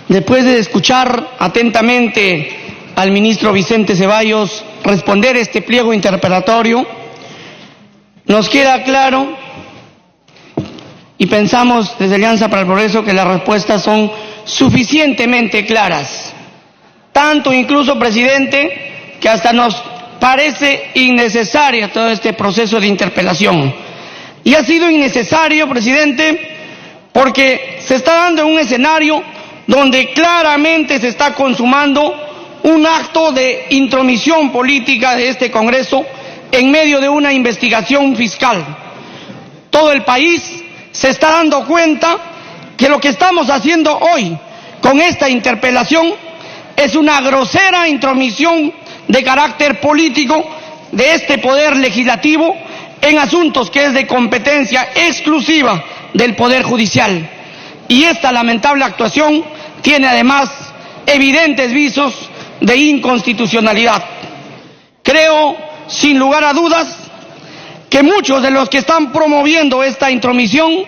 Después de escuchar atentamente al ministro Vicente Ceballos responder este pliego interpelatorio, nos queda claro y pensamos desde Alianza para el Progreso que las respuestas son suficientemente claras. Tanto incluso, presidente, que hasta nos parece innecesario todo este proceso de interpelación. Y ha sido innecesario, presidente, porque se está dando un escenario donde claramente se está consumando un acto de intromisión política de este Congreso en medio de una investigación fiscal. Todo el país se está dando cuenta que lo que estamos haciendo hoy con esta interpelación es una grosera intromisión de carácter político de este poder legislativo en asuntos que es de competencia exclusiva del Poder Judicial. Y esta lamentable actuación tiene además evidentes visos de inconstitucionalidad. Creo, sin lugar a dudas, que muchos de los que están promoviendo esta intromisión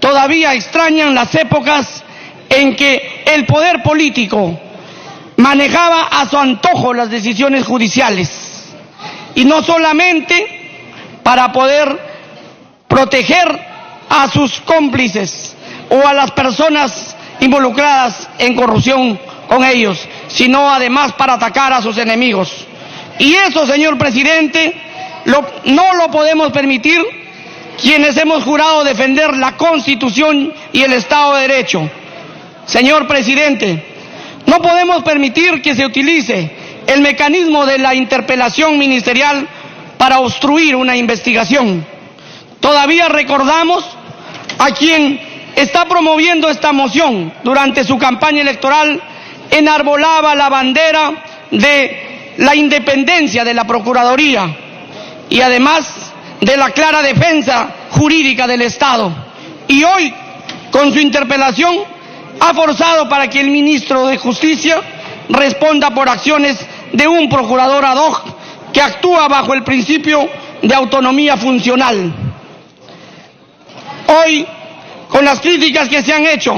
todavía extrañan las épocas en que el poder político manejaba a su antojo las decisiones judiciales, y no solamente para poder proteger a sus cómplices o a las personas involucradas en corrupción con ellos, sino además para atacar a sus enemigos. Y eso, señor presidente, no lo podemos permitir quienes hemos jurado defender la Constitución y el Estado de Derecho. Señor presidente, no podemos permitir que se utilice el mecanismo de la interpelación ministerial para obstruir una investigación. Todavía recordamos a quien está promoviendo esta moción durante su campaña electoral, enarbolaba la bandera de la independencia de la Procuraduría y además de la clara defensa jurídica del Estado. Y hoy, con su interpelación, ha forzado para que el ministro de Justicia responda por acciones de un procurador ad hoc que actúa bajo el principio de autonomía funcional. Hoy, con las críticas que se han hecho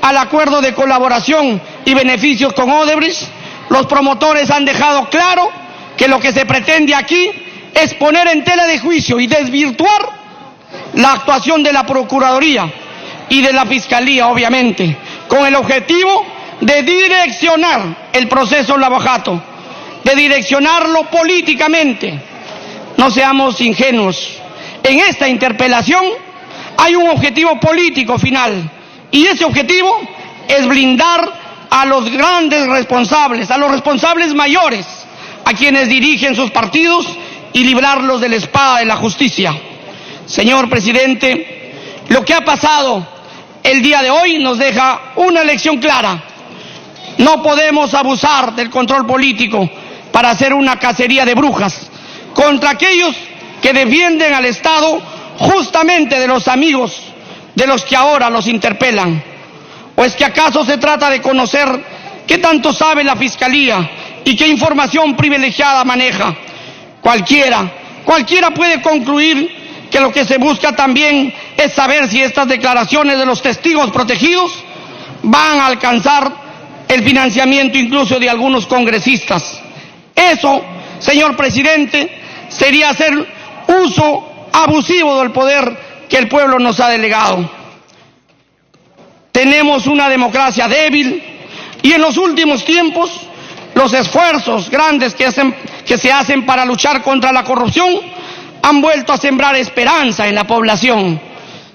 al acuerdo de colaboración y beneficios con Odebrecht, los promotores han dejado claro que lo que se pretende aquí es poner en tela de juicio y desvirtuar la actuación de la Procuraduría y de la Fiscalía, obviamente, con el objetivo de direccionar el proceso Lavajato, de direccionarlo políticamente. No seamos ingenuos. En esta interpelación hay un objetivo político final, y ese objetivo es blindar a los grandes responsables, a los responsables mayores, a quienes dirigen sus partidos, y librarlos de la espada de la justicia. Señor presidente, lo que ha pasado el día de hoy nos deja una lección clara. No podemos abusar del control político para hacer una cacería de brujas contra aquellos que defienden al Estado justamente de los amigos de los que ahora los interpelan. ¿O es que acaso se trata de conocer qué tanto sabe la Fiscalía y qué información privilegiada maneja? Cualquiera puede concluir que lo que se busca también es saber si estas declaraciones de los testigos protegidos van a alcanzar el financiamiento incluso de algunos congresistas. Eso, señor presidente, sería hacer uso abusivo del poder que el pueblo nos ha delegado. Tenemos una democracia débil y en los últimos tiempos los esfuerzos grandes que se hacen para luchar contra la corrupción han vuelto a sembrar esperanza en la población.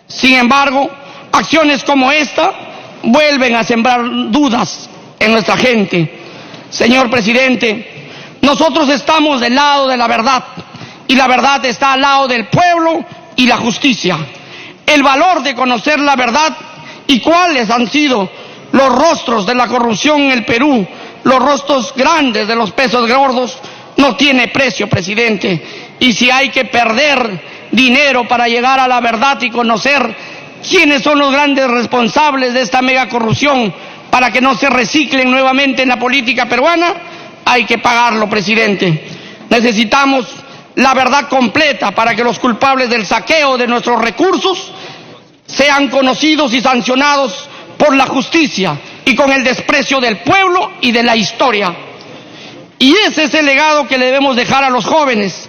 Sin embargo, acciones como esta vuelven a sembrar dudas en nuestra gente. Señor presidente, nosotros estamos del lado de la verdad, y la verdad está al lado del pueblo y la justicia. El valor de conocer la verdad y cuáles han sido los rostros de la corrupción en el Perú, los rostros grandes de los pesos gordos, no tiene precio, presidente. Y si hay que perder dinero para llegar a la verdad y conocer quiénes son los grandes responsables de esta mega corrupción para que no se reciclen nuevamente en la política peruana, hay que pagarlo, presidente. Necesitamos la verdad completa para que los culpables del saqueo de nuestros recursos sean conocidos y sancionados por la justicia, y con el desprecio del pueblo y de la historia. Y ese es el legado que le debemos dejar a los jóvenes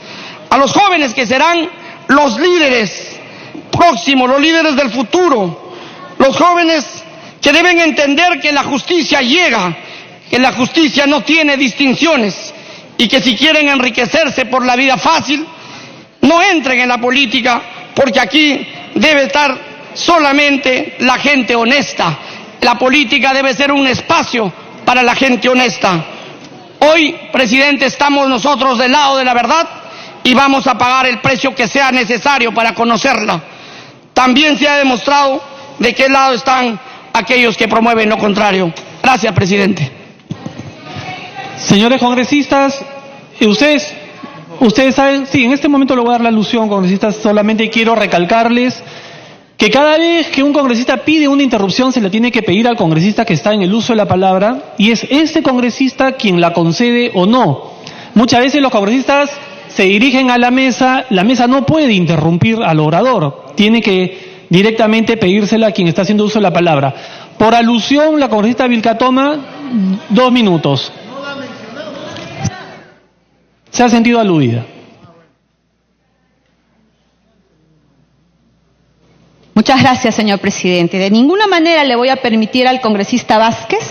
que serán los líderes próximos, los líderes del futuro, los jóvenes que deben entender que la justicia llega, que la justicia no tiene distinciones y que si quieren enriquecerse por la vida fácil, no entren en la política, porque aquí debe estar solamente la gente honesta. La política debe ser un espacio para la gente honesta. Hoy, presidente, estamos nosotros del lado de la verdad y vamos a pagar el precio que sea necesario para conocerla. También se ha demostrado de qué lado están aquellos que promueven lo contrario. Gracias, presidente. Señores congresistas, ustedes saben, sí, en este momento le voy a dar la alusión, congresistas, solamente quiero recalcarles que cada vez que un congresista pide una interrupción se le tiene que pedir al congresista que está en el uso de la palabra y es este congresista quien la concede o no. Muchas veces los congresistas se dirigen a la mesa no puede interrumpir al orador, tiene que directamente pedírsela a quien está haciendo uso de la palabra. Por alusión, la congresista Vilcatoma, 2 minutos. Se ha sentido aludida. Muchas gracias, señor presidente. De ninguna manera le voy a permitir al congresista Vázquez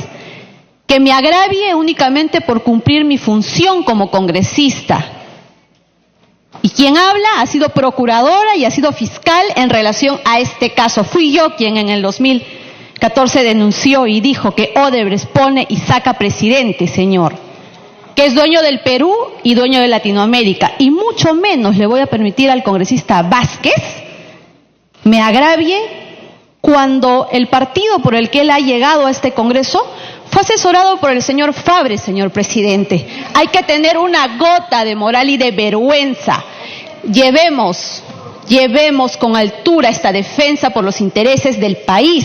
que me agravie únicamente por cumplir mi función como congresista. Y quien habla ha sido procuradora y ha sido fiscal en relación a este caso. Fui yo quien en el 2014 denunció y dijo que Odebrecht pone y saca presidente, señor, que es dueño del Perú y dueño de Latinoamérica. Y mucho menos le voy a permitir al congresista Vázquez me agravie cuando el partido por el que él ha llegado a este Congreso fue asesorado por el señor Fabre, señor presidente. Hay que tener una gota de moral y de vergüenza. Llevemos con altura esta defensa por los intereses del país.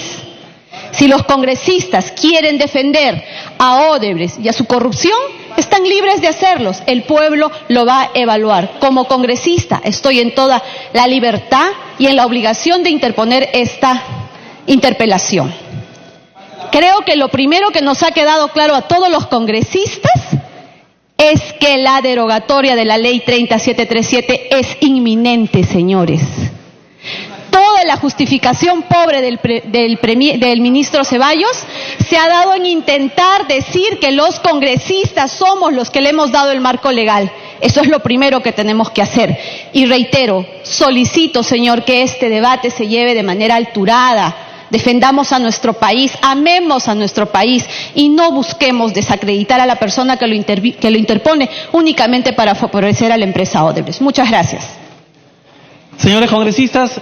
Si los congresistas quieren defender a Odebrecht y a su corrupción, están libres de hacerlos. El pueblo lo va a evaluar. Como congresista estoy en toda la libertad y en la obligación de interponer esta interpelación. Creo que lo primero que nos ha quedado claro a todos los congresistas es que la derogatoria de la ley 30737 es inminente, señores. Toda la justificación pobre del ministro Ceballos se ha dado en intentar decir que los congresistas somos los que le hemos dado el marco legal. Eso es lo primero que tenemos que hacer. Y reitero, solicito, señor, que este debate se lleve de manera alturada. Defendamos a nuestro país, amemos a nuestro país y no busquemos desacreditar a la persona que lo interpone únicamente para favorecer a la empresa Odebrecht. Muchas gracias. Señores congresistas,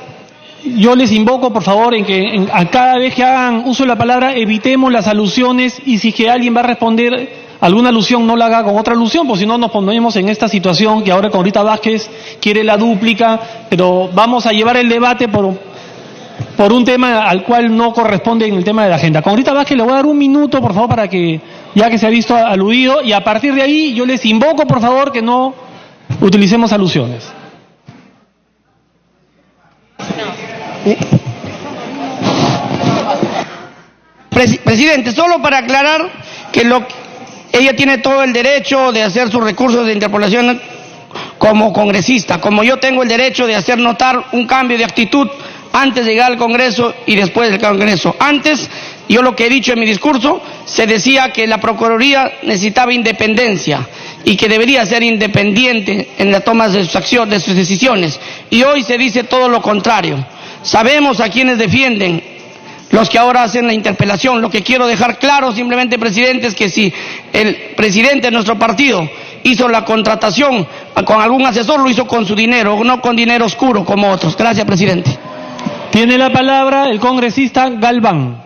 yo les invoco, por favor, en que a cada vez que hagan uso de la palabra evitemos las alusiones y si que alguien va a responder alguna alusión no la haga con otra alusión, porque si no nos pondremos en esta situación que ahora Corita Vázquez quiere la dúplica, pero vamos a llevar el debate por un tema al cual no corresponde en el tema de la agenda. Corita Vázquez, le voy a dar 1 minuto, por favor, para que, ya que se ha visto aludido, y a partir de ahí yo les invoco, por favor, que no utilicemos alusiones. Presidente, solo para aclarar que ella tiene todo el derecho de hacer sus recursos de interpelación como congresista, como yo tengo el derecho de hacer notar un cambio de actitud antes de llegar al Congreso y después del Congreso. Antes, yo lo que he dicho en mi discurso, se decía que la Procuraduría necesitaba independencia y que debería ser independiente en la toma de sus acciones, de sus decisiones. Y hoy se dice todo lo contrario. Sabemos a quienes defienden los que ahora hacen la interpelación. Lo que quiero dejar claro simplemente, presidente, es que si el presidente de nuestro partido hizo la contratación con algún asesor, lo hizo con su dinero, no con dinero oscuro como otros. Gracias, presidente. Tiene la palabra el congresista Galván.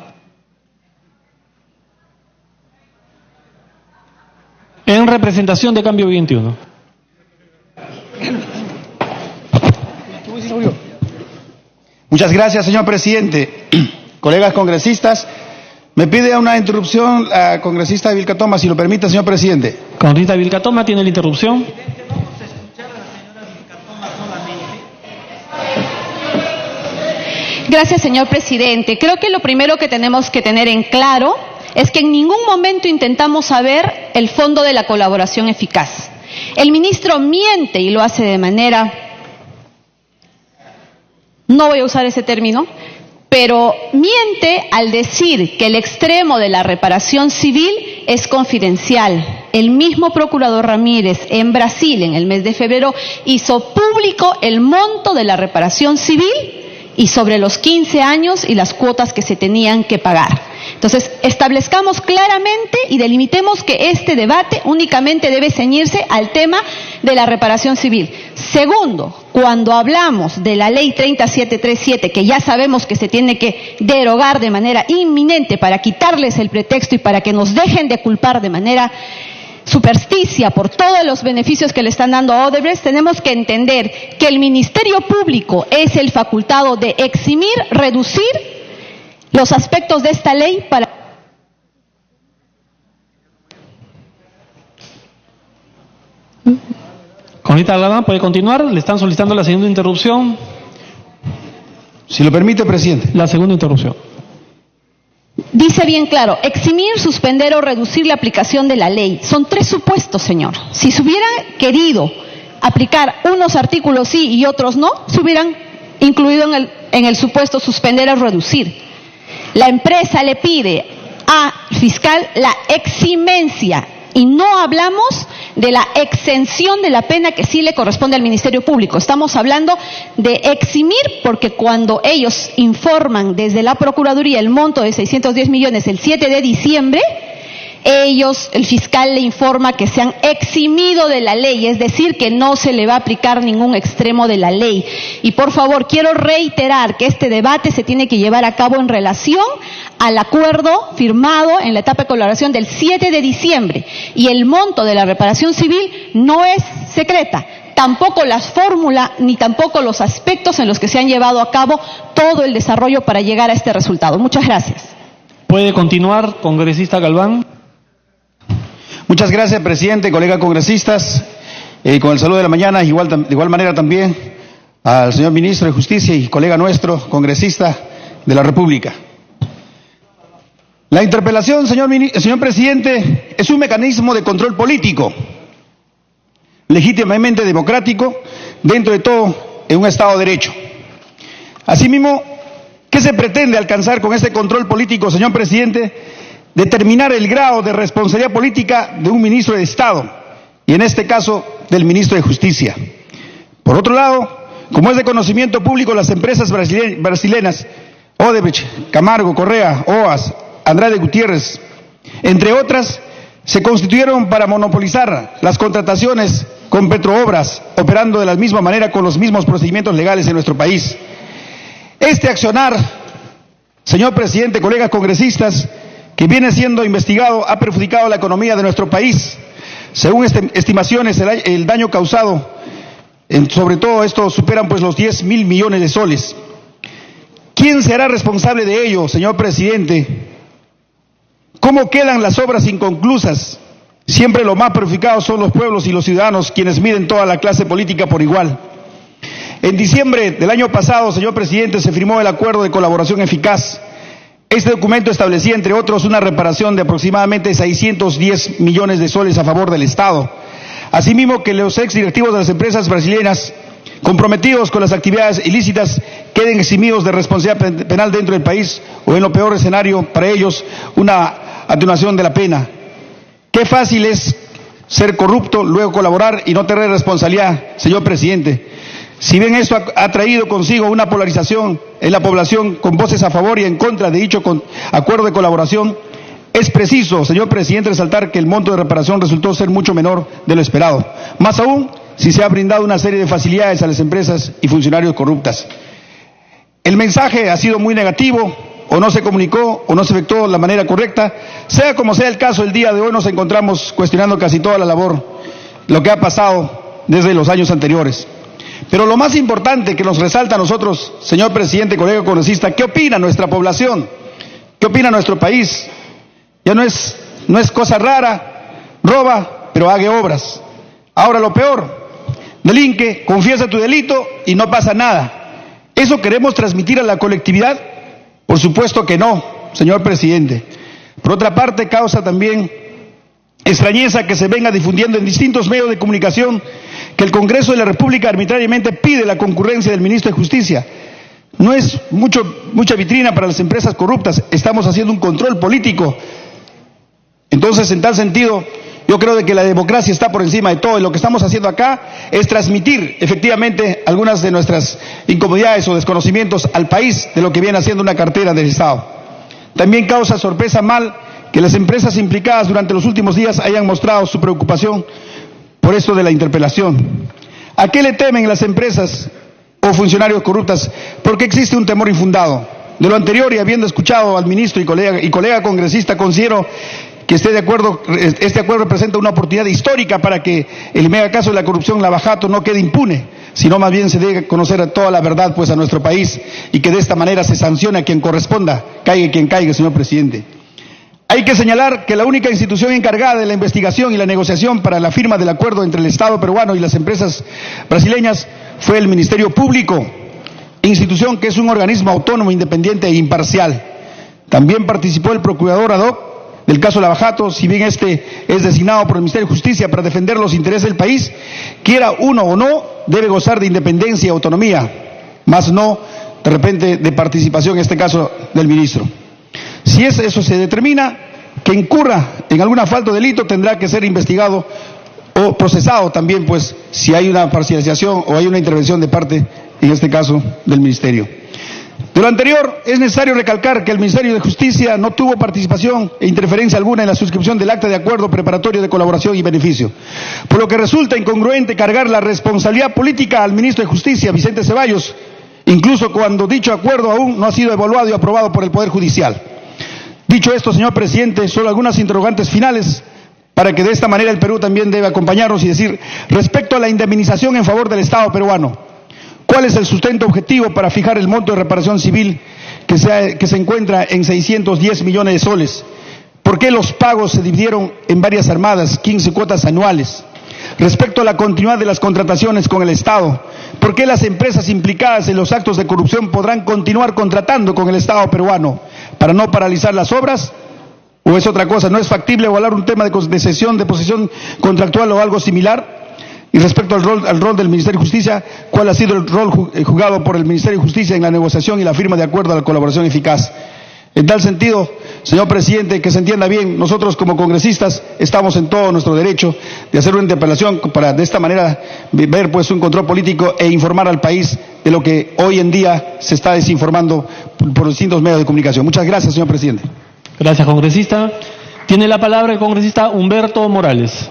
En representación de Cambio 21. Muchas gracias, señor presidente. Colegas congresistas, me pide una interrupción la congresista Vilcatoma, si lo permite, señor presidente. Congresista Vilcatoma, tiene la interrupción. Gracias, señor presidente. Creo que lo primero que tenemos que tener en claro es que en ningún momento intentamos saber el fondo de la colaboración eficaz. El ministro miente y lo hace de manera, no voy a usar ese término, pero miente al decir que el extremo de la reparación civil es confidencial. El mismo procurador Ramírez en Brasil en el mes de febrero hizo público el monto de la reparación civil y sobre los 15 años y las cuotas que se tenían que pagar. Entonces, establezcamos claramente y delimitemos que este debate únicamente debe ceñirse al tema de la reparación civil. Segundo, cuando hablamos de la ley 3737, que ya sabemos que se tiene que derogar de manera inminente para quitarles el pretexto y para que nos dejen de culpar de manera supersticia por todos los beneficios que le están dando a Odebrecht, tenemos que entender que el Ministerio Público es el facultado de eximir, reducir los aspectos de esta ley para... Congresista Galván, ¿puede continuar? Le están solicitando la segunda interrupción. Si lo permite, presidente. La segunda interrupción. Dice bien claro, eximir, suspender o reducir la aplicación de la ley. Son tres supuestos, señor. Si se hubieran querido aplicar unos artículos sí y otros no, se hubieran incluido en el supuesto suspender o reducir. La empresa le pide al fiscal la eximencia y no hablamos de la exención de la pena que sí le corresponde al Ministerio Público. Estamos hablando de eximir porque cuando ellos informan desde la Procuraduría el monto de 610 millones el 7 de diciembre, el fiscal le informa que se han eximido de la ley, es decir, que no se le va a aplicar ningún extremo de la ley. Y por favor, quiero reiterar que este debate se tiene que llevar a cabo en relación al acuerdo firmado en la etapa de colaboración del 7 de diciembre. Y el monto de la reparación civil no es secreta, tampoco la fórmula ni tampoco los aspectos en los que se han llevado a cabo todo el desarrollo para llegar a este resultado. Muchas gracias. ¿Puede continuar, congresista Galván? Muchas gracias, presidente, colegas congresistas. Con el saludo de la mañana, de igual manera también al señor ministro de Justicia y colega nuestro, congresista de la República. La interpelación, señor presidente, es un mecanismo de control político, legítimamente democrático, dentro de todo, en un Estado de Derecho. Asimismo, ¿qué se pretende alcanzar con este control político, señor presidente? Determinar el grado de responsabilidad política de un ministro de Estado, y en este caso del ministro de Justicia. Por otro lado, como es de conocimiento público, las empresas brasileñas, Odebrecht, Camargo, Correa, OAS, Andrade Gutiérrez, entre otras, se constituyeron para monopolizar las contrataciones con Petroobras, operando de la misma manera con los mismos procedimientos legales en nuestro país. Este accionar, señor presidente, colegas congresistas, que viene siendo investigado, ha perjudicado la economía de nuestro país. Según estimaciones, el daño causado, sobre todo esto, superan pues los 10.000 millones de soles. ¿Quién será responsable de ello, señor presidente? ¿Cómo quedan las obras inconclusas? Siempre los más perjudicados son los pueblos y los ciudadanos, quienes miden toda la clase política por igual. En diciembre del año pasado, señor presidente, se firmó el acuerdo de colaboración eficaz. Este documento establecía, entre otros, una reparación de aproximadamente 610 millones de soles a favor del Estado. Asimismo, que los exdirectivos de las empresas brasileñas comprometidos con las actividades ilícitas queden eximidos de responsabilidad penal dentro del país, o en lo peor escenario para ellos, una atenuación de la pena. Qué fácil es ser corrupto, luego colaborar y no tener responsabilidad, señor presidente. Si bien esto ha traído consigo una polarización en la población con voces a favor y en contra de dicho acuerdo de colaboración, es preciso, señor presidente, resaltar que el monto de reparación resultó ser mucho menor de lo esperado. Más aún, si se ha brindado una serie de facilidades a las empresas y funcionarios corruptas. El mensaje ha sido muy negativo, o no se comunicó, o no se efectuó de la manera correcta. Sea como sea el caso, el día de hoy nos encontramos cuestionando casi toda la labor, lo que ha pasado desde los años anteriores. Pero lo más importante que nos resalta a nosotros, señor presidente, colega congresista, ¿qué opina nuestra población? ¿Qué opina nuestro país? Ya no es cosa rara, roba, pero haga obras. Ahora lo peor, delinque, confiesa tu delito y no pasa nada. ¿Eso queremos transmitir a la colectividad? Por supuesto que no, señor presidente. Por otra parte, causa también extrañeza que se venga difundiendo en distintos medios de comunicación que el Congreso de la República arbitrariamente pide la concurrencia del ministro de Justicia. No es mucha vitrina para las empresas corruptas, estamos haciendo un control político. Entonces, en tal sentido, yo creo de que la democracia está por encima de todo, y lo que estamos haciendo acá es transmitir efectivamente algunas de nuestras incomodidades o desconocimientos al país de lo que viene haciendo una cartera del Estado. También causa sorpresa mal que las empresas implicadas durante los últimos días hayan mostrado su preocupación por esto de la interpelación. ¿A qué le temen las empresas o funcionarios corruptas? Porque existe un temor infundado. De lo anterior, y habiendo escuchado al ministro y colega congresista, considero que este acuerdo representa una oportunidad histórica para que el mega caso de la corrupción Lavajato no quede impune, sino más bien se dé a conocer toda la verdad pues a nuestro país, y que de esta manera se sancione a quien corresponda, caiga quien caiga, señor presidente. Hay que señalar que la única institución encargada de la investigación y la negociación para la firma del acuerdo entre el Estado peruano y las empresas brasileñas fue el Ministerio Público, institución que es un organismo autónomo, independiente e imparcial. También participó el procurador ad hoc del caso Lavajato, si bien este es designado por el Ministerio de Justicia para defender los intereses del país, quiera uno o no, debe gozar de independencia y autonomía, más no de repente de participación, en este caso, del ministro. Si eso se determina que incurra en alguna falta o delito, tendrá que ser investigado o procesado también, pues, si hay una parcialización o hay una intervención de parte, en este caso, del Ministerio. De lo anterior, es necesario recalcar que el Ministerio de Justicia no tuvo participación e interferencia alguna en la suscripción del acta de acuerdo preparatorio de colaboración y beneficio, por lo que resulta incongruente cargar la responsabilidad política al ministro de Justicia, Vicente Ceballos, incluso cuando dicho acuerdo aún no ha sido evaluado y aprobado por el Poder Judicial. Dicho esto, señor presidente, solo algunas interrogantes finales para que de esta manera el Perú también debe acompañarnos y decir, respecto a la indemnización en favor del Estado peruano, ¿cuál es el sustento objetivo para fijar el monto de reparación civil que se encuentra en 610 millones de soles? ¿Por qué los pagos se dividieron en varias armadas, 15 cuotas anuales? Respecto a la continuidad de las contrataciones con el Estado, ¿por qué las empresas implicadas en los actos de corrupción podrán continuar contratando con el Estado peruano para no paralizar las obras? ¿O es otra cosa? ¿No es factible evaluar un tema de cesión de posesión contractual o algo similar? Y respecto al rol del Ministerio de Justicia, ¿cuál ha sido el rol jugado por el Ministerio de Justicia en la negociación y la firma de acuerdo a la colaboración eficaz? En tal sentido, señor presidente, que se entienda bien, nosotros como congresistas estamos en todo nuestro derecho de hacer una interpelación para de esta manera ver pues un control político e informar al país de lo que hoy en día se está desinformando por distintos medios de comunicación. Muchas gracias, señor presidente. Gracias, congresista. Tiene la palabra el congresista Humberto Morales.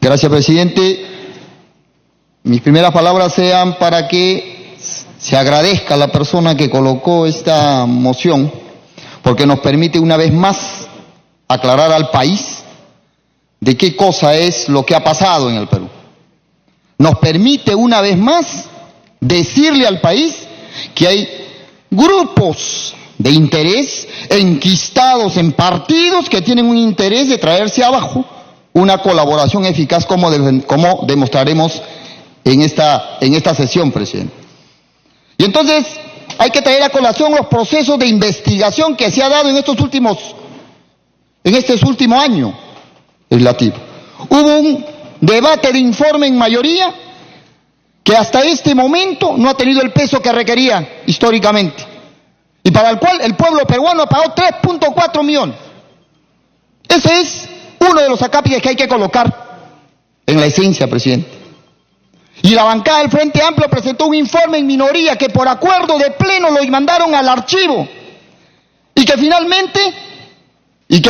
Gracias, presidente. Mis primeras palabras sean para que se agradezca a la persona que colocó esta moción, porque nos permite una vez más aclarar al país de qué cosa es lo que ha pasado en el Perú. Nos permite una vez más decirle al país que hay grupos de interés enquistados en partidos que tienen un interés de traerse abajo una colaboración eficaz como demostraremos en esta sesión, presidente. Y entonces hay que traer a colación los procesos de investigación que se ha dado en este último año legislativo. Hubo un debate de informe en mayoría que hasta este momento no ha tenido el peso que requería históricamente y para el cual el pueblo peruano ha pagado 3.4 millones. Ese es uno de los acápites que hay que colocar en la esencia, presidente. Y la bancada del Frente Amplio presentó un informe en minoría que por acuerdo de pleno lo mandaron al archivo y que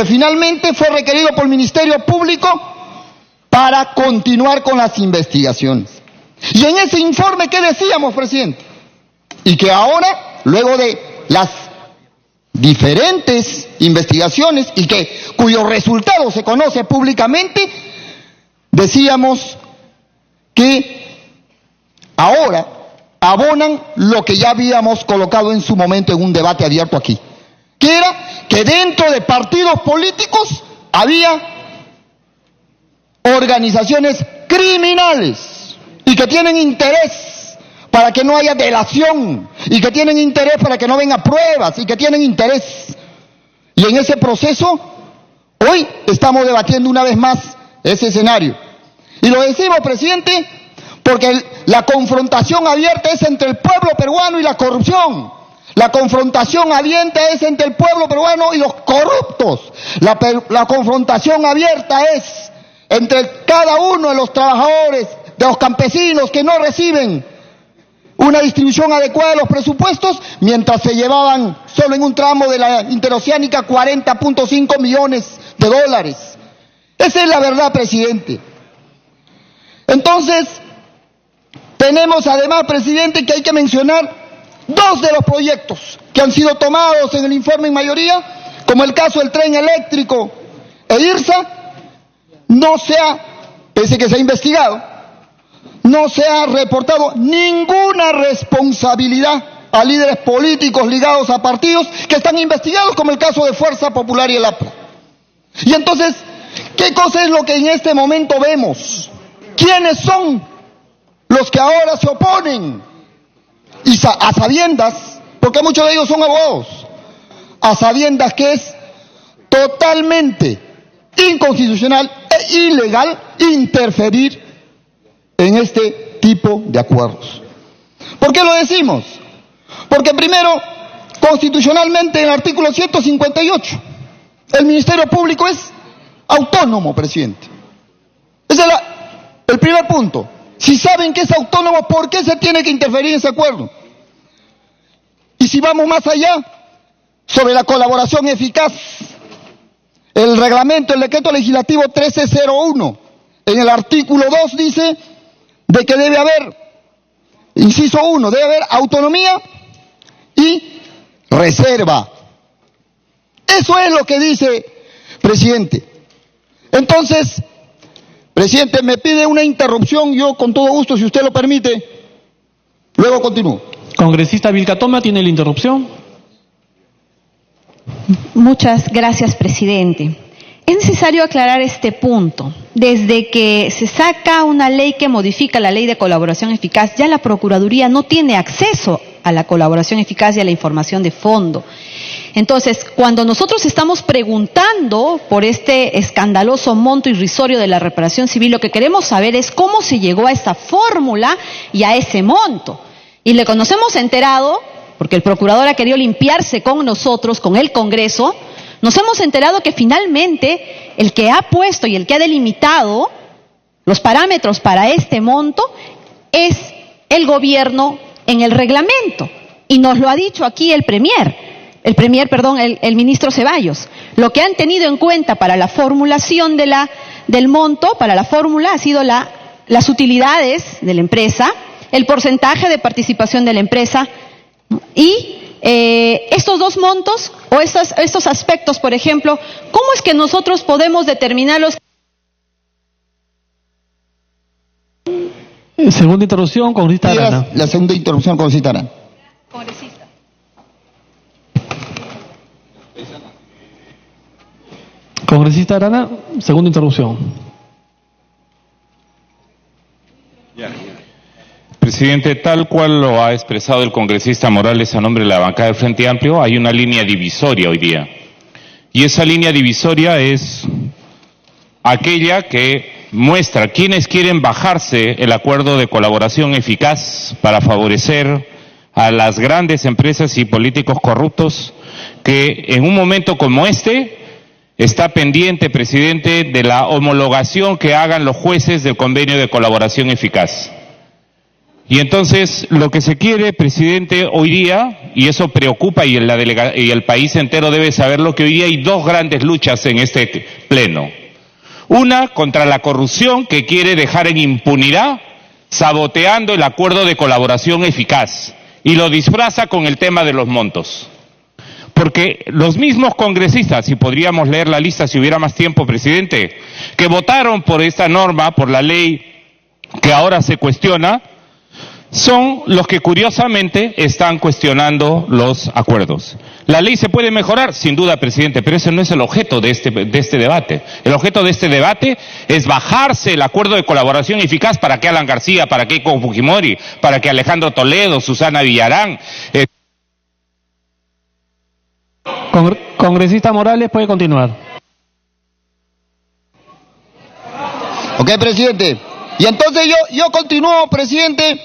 finalmente fue requerido por el Ministerio Público para continuar con las investigaciones. Y en ese informe, ¿qué decíamos, presidente? Y que ahora, luego de las diferentes investigaciones y cuyos resultados se conoce públicamente, decíamos que ahora abonan lo que ya habíamos colocado en su momento en un debate abierto aquí, que era que dentro de partidos políticos había organizaciones criminales y que tienen interés para que no haya delación y que tienen interés para que no vengan pruebas y que tienen interés. Y en ese proceso, hoy estamos debatiendo una vez más ese escenario. Y lo decimos, presidente, porque la confrontación abierta es entre el pueblo peruano y la corrupción. La confrontación abierta es entre el pueblo peruano y los corruptos. La confrontación abierta es entre cada uno de los trabajadores, de los campesinos que no reciben una distribución adecuada de los presupuestos, mientras se llevaban solo en un tramo de la interoceánica 40.5 millones de dólares. Esa es la verdad, presidente. Entonces, tenemos además, presidente, que hay que mencionar dos de los proyectos que han sido tomados en el informe en mayoría, como el caso del tren eléctrico e IRSA. No se ha, pese que se ha investigado, no se ha reportado ninguna responsabilidad a líderes políticos ligados a partidos que están investigados, como el caso de Fuerza Popular y el APRA. Y entonces, ¿qué cosa es lo que en este momento vemos? ¿Quiénes son los que ahora se oponen? Y a sabiendas, porque muchos de ellos son abogados, a sabiendas que es totalmente inconstitucional e ilegal interferir en este tipo de acuerdos. ¿Por qué lo decimos? Porque primero, constitucionalmente en el artículo 158, el Ministerio Público es autónomo, presidente. Ese es el primer punto. Si saben que es autónomo, ¿por qué se tiene que interferir en ese acuerdo? Y si vamos más allá, sobre la colaboración eficaz, el reglamento, el decreto legislativo 1301, en el artículo 2 dice de que debe haber, inciso 1, debe haber autonomía y reserva. Eso es lo que dice, presidente. Entonces, presidente, me pide una interrupción, yo con todo gusto, si usted lo permite, luego continúo. Congresista Vilcatoma, ¿tiene la interrupción? Muchas gracias, presidente. Es necesario aclarar este punto. Desde que se saca una ley que modifica la ley de colaboración eficaz, ya la Procuraduría no tiene acceso a la colaboración eficaz y a la información de fondo. Entonces, cuando nosotros estamos preguntando por este escandaloso monto irrisorio de la reparación civil, lo que queremos saber es cómo se llegó a esa fórmula y a ese monto. Y lo que nos hemos enterado, porque el procurador ha querido limpiarse con nosotros, con el Congreso, nos hemos enterado que finalmente el que ha puesto y el que ha delimitado los parámetros para este monto es el gobierno en el reglamento. Y nos lo ha dicho aquí el ministro Ceballos. Lo que han tenido en cuenta para la formulación del monto, para la fórmula, ha sido las utilidades de la empresa, el porcentaje de participación de la empresa y estos dos montos o estos aspectos, por ejemplo, ¿cómo es que nosotros podemos determinarlos? Segunda interrupción, congresista Arana. La segunda interrupción, congresista Arana. Congresista. Congresista Arana, segunda interrupción. Presidente, tal cual lo ha expresado el congresista Morales a nombre de la bancada del Frente Amplio, hay una línea divisoria hoy día. Y esa línea divisoria es aquella que muestra quienes quieren bajarse el acuerdo de colaboración eficaz para favorecer a las grandes empresas y políticos corruptos que en un momento como este está pendiente, presidente, de la homologación que hagan los jueces del convenio de colaboración eficaz. Y entonces lo que se quiere, presidente, hoy día, y eso preocupa y el país entero debe saberlo, que hoy día hay dos grandes luchas en este pleno. Una contra la corrupción que quiere dejar en impunidad, saboteando el acuerdo de colaboración eficaz, y lo disfraza con el tema de los montos. Porque los mismos congresistas, y podríamos leer la lista si hubiera más tiempo, presidente, que votaron por esta norma, por la ley que ahora se cuestiona, son los que curiosamente están cuestionando los acuerdos. La ley se puede mejorar, sin duda, presidente, pero ese no es el objeto de este debate. El objeto de este debate es bajarse el acuerdo de colaboración eficaz para que Alan García, para que Keiko Fujimori, para que Alejandro Toledo, Susana Villarán. Congresista Morales, puede continuar. Ok, presidente. Y entonces yo continúo, presidente,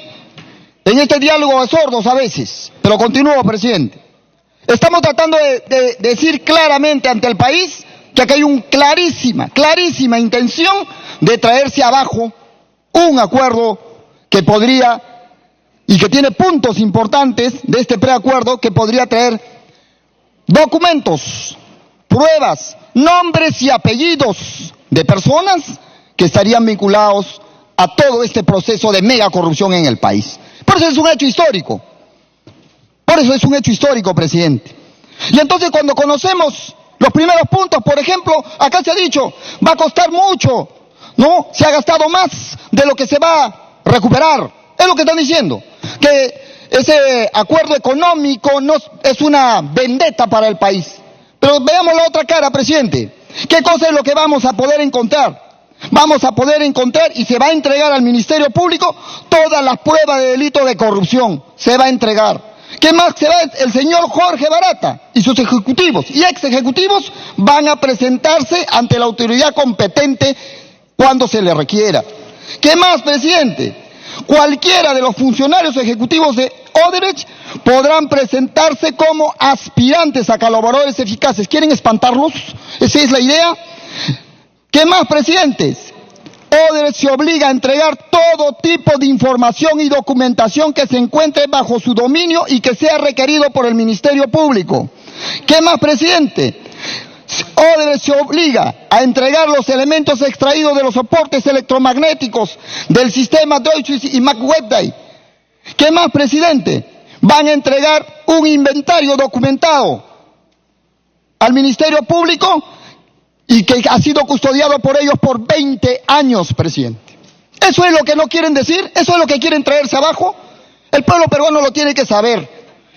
en este diálogo de sordos a veces, pero continúo, presidente. Estamos tratando de decir claramente ante el país que aquí hay una clarísima intención de traerse abajo un acuerdo que podría, y que tiene puntos importantes de este preacuerdo, que podría traer documentos, pruebas, nombres y apellidos de personas que estarían vinculados a todo este proceso de mega corrupción en el país. Por eso es un hecho histórico. Por eso es un hecho histórico, presidente. Y entonces cuando conocemos los primeros puntos, por ejemplo, acá se ha dicho, va a costar mucho, ¿no? Se ha gastado más de lo que se va a recuperar. Es lo que están diciendo. Que ese acuerdo económico no es una vendetta para el país. Pero veamos la otra cara, presidente. ¿Qué cosa es lo que vamos a poder encontrar? Vamos a poder encontrar y se va a entregar al Ministerio Público todas las pruebas de delito de corrupción. Se va a entregar. ¿Qué más? Se va el señor Jorge Barata y sus ejecutivos y ex ejecutivos van a presentarse ante la autoridad competente cuando se le requiera. ¿Qué más, presidente? Cualquiera de los funcionarios ejecutivos de Odebrecht podrán presentarse como aspirantes a colaboradores eficaces. ¿Quieren espantarlos? ¿Esa es la idea? ¿Qué más, presidentes? Odebrecht se obliga a entregar todo tipo de información y documentación que se encuentre bajo su dominio y que sea requerido por el Ministerio Público. ¿Qué más, presidente? Odebrecht se obliga a entregar los elementos extraídos de los soportes electromagnéticos del sistema Deutsche y McWebday. ¿Qué más, presidente? Van a entregar un inventario documentado al Ministerio Público y que ha sido custodiado por ellos por 20 años, presidente. ¿Eso es lo que no quieren decir? ¿Eso es lo que quieren traerse abajo? El pueblo peruano lo tiene que saber.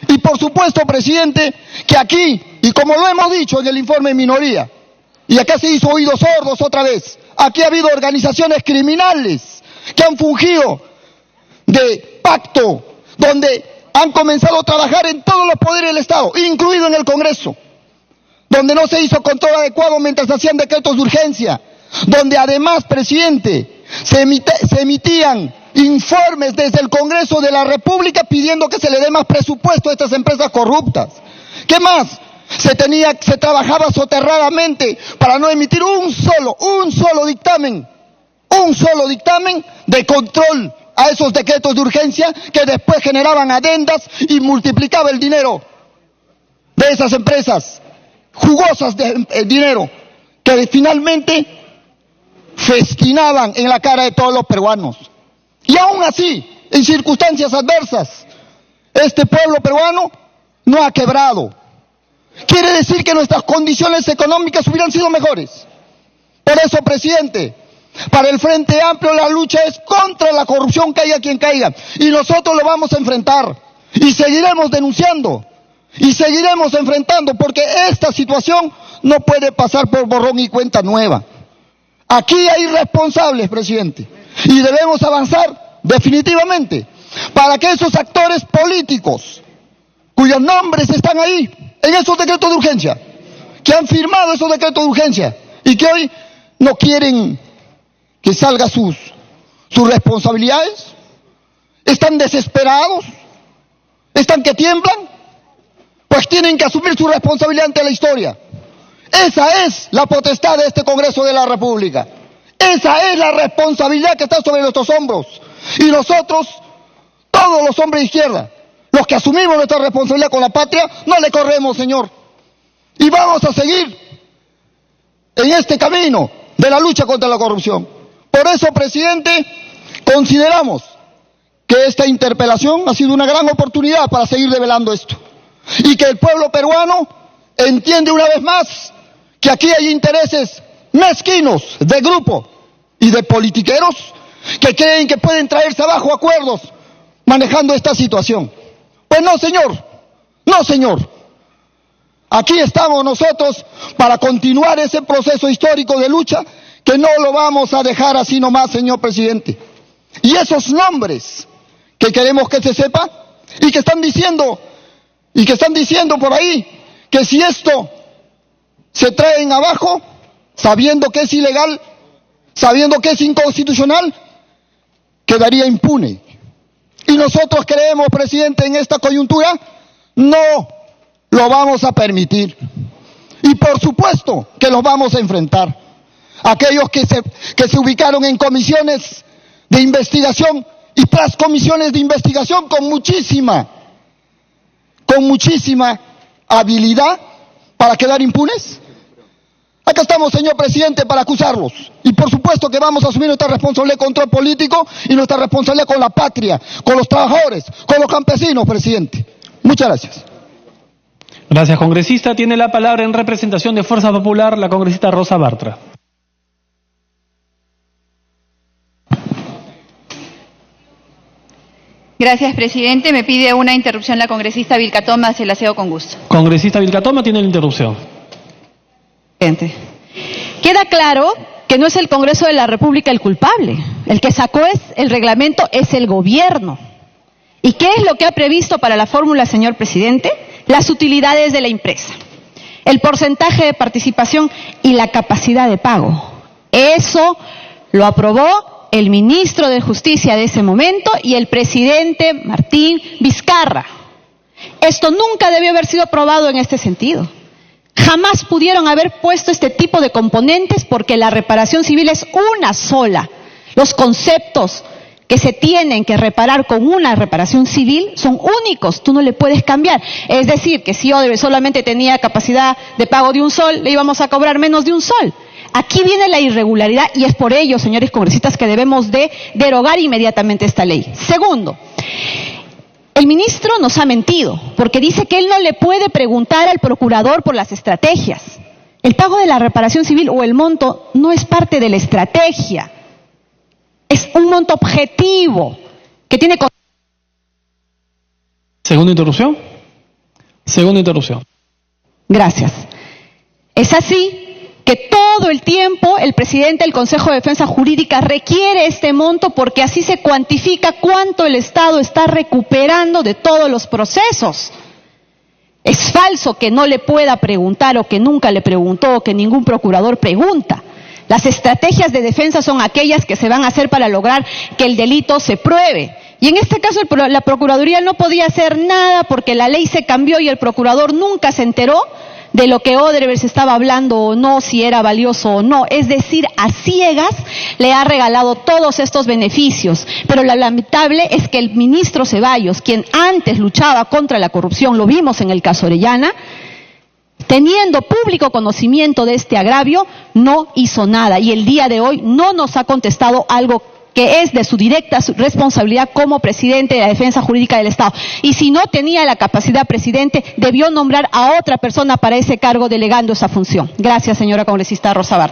Y por supuesto, presidente, que aquí, y como lo hemos dicho en el informe de minoría, y acá se hizo oídos sordos otra vez, aquí ha habido organizaciones criminales que han fungido de pacto, donde han comenzado a trabajar en todos los poderes del Estado, incluido en el Congreso, donde no se hizo control adecuado mientras hacían decretos de urgencia, donde además, presidente, se emitían informes desde el Congreso de la República pidiendo que se le dé más presupuesto a estas empresas corruptas. ¿Qué más? Se trabajaba soterradamente para no emitir un solo dictamen de control a esos decretos de urgencia que después generaban adendas y multiplicaba el dinero de esas empresas jugosas de dinero que finalmente festinaban en la cara de todos los peruanos. Y aún así, en circunstancias adversas, este pueblo peruano no ha quebrado. Quiere decir que nuestras condiciones económicas hubieran sido mejores. Por eso, presidente, para el Frente Amplio la lucha es contra la corrupción, caiga quien caiga. Y nosotros lo vamos a enfrentar. Y seguiremos denunciando. Y seguiremos enfrentando, porque esta situación no puede pasar por borrón y cuenta nueva. Aquí hay responsables, presidente. Y debemos avanzar definitivamente para que esos actores políticos cuyos nombres están ahí en esos decretos de urgencia, que han firmado esos decretos de urgencia y que hoy no quieren que salgan sus responsabilidades, están desesperados, están que tiemblan, pues tienen que asumir su responsabilidad ante la historia. Esa es la potestad de este Congreso de la República. Esa es la responsabilidad que está sobre nuestros hombros. Y nosotros, todos los hombres de izquierda, los que asumimos nuestra responsabilidad con la patria, no le corremos, señor. Y vamos a seguir en este camino de la lucha contra la corrupción. Por eso, presidente, consideramos que esta interpelación ha sido una gran oportunidad para seguir develando esto. Y que el pueblo peruano entiende una vez más que aquí hay intereses mezquinos de grupo y de politiqueros que creen que pueden traerse abajo acuerdos manejando esta situación. Pues no, señor. No, señor. Aquí estamos nosotros para continuar ese proceso histórico de lucha que no lo vamos a dejar así nomás, señor presidente. Y esos nombres que queremos que se sepa y que están diciendo por ahí que si esto se traen abajo, sabiendo que es ilegal, sabiendo que es inconstitucional, quedaría impune. Y nosotros creemos, presidente, en esta coyuntura, no lo vamos a permitir. Y por supuesto que los vamos a enfrentar. Aquellos que se ubicaron en comisiones de investigación y tras comisiones de investigación con muchísima habilidad para quedar impunes. Acá estamos, señor presidente, para acusarlos. Y por supuesto que vamos a asumir nuestra responsabilidad de control político y nuestra responsabilidad con la patria, con los trabajadores, con los campesinos, presidente. Muchas gracias. Gracias, congresista. Tiene la palabra en representación de Fuerza Popular la congresista Rosa Bartra. Gracias, presidente. Me pide una interrupción la congresista Vilca Toma, se la cedo con gusto. Congresista Vilca Toma, tiene la interrupción. Queda claro que no es el Congreso de la República el culpable. El que sacó el reglamento es el gobierno. ¿Y qué es lo que ha previsto para la fórmula, señor presidente? Las utilidades de la empresa, el porcentaje de participación y la capacidad de pago. Eso lo aprobó el ministro de Justicia de ese momento y el presidente Martín Vizcarra. Esto nunca debió haber sido aprobado en este sentido. Jamás pudieron haber puesto este tipo de componentes porque la reparación civil es una sola. Los conceptos que se tienen que reparar con una reparación civil son únicos, tú no le puedes cambiar. Es decir, que si Odebrecht solamente tenía capacidad de pago de un sol, le íbamos a cobrar menos de un sol. Aquí viene la irregularidad y es por ello, señores congresistas, que debemos de derogar inmediatamente esta ley. Segundo, el ministro nos ha mentido porque dice que él no le puede preguntar al procurador por las estrategias. El pago de la reparación civil o el monto no es parte de la estrategia. Es un monto objetivo que tiene... Segunda interrupción. Segunda interrupción. Gracias. Es así que todo el tiempo el presidente del Consejo de Defensa Jurídica requiere este monto porque así se cuantifica cuánto el Estado está recuperando de todos los procesos. Es falso que no le pueda preguntar o que nunca le preguntó o que ningún procurador pregunta. Las estrategias de defensa son aquellas que se van a hacer para lograr que el delito se pruebe. Y en este caso la Procuraduría no podía hacer nada porque la ley se cambió y el procurador nunca se enteró de lo que Odebrecht estaba hablando o no, si era valioso o no. Es decir, a ciegas le ha regalado todos estos beneficios. Pero lo lamentable es que el ministro Ceballos, quien antes luchaba contra la corrupción, lo vimos en el caso Orellana, teniendo público conocimiento de este agravio, no hizo nada. Y el día de hoy no nos ha contestado algo que es de su directa responsabilidad como presidente de la Defensa Jurídica del Estado. Y si no tenía la capacidad, presidente, debió nombrar a otra persona para ese cargo delegando esa función. Gracias, señora congresista Rosa Bartra.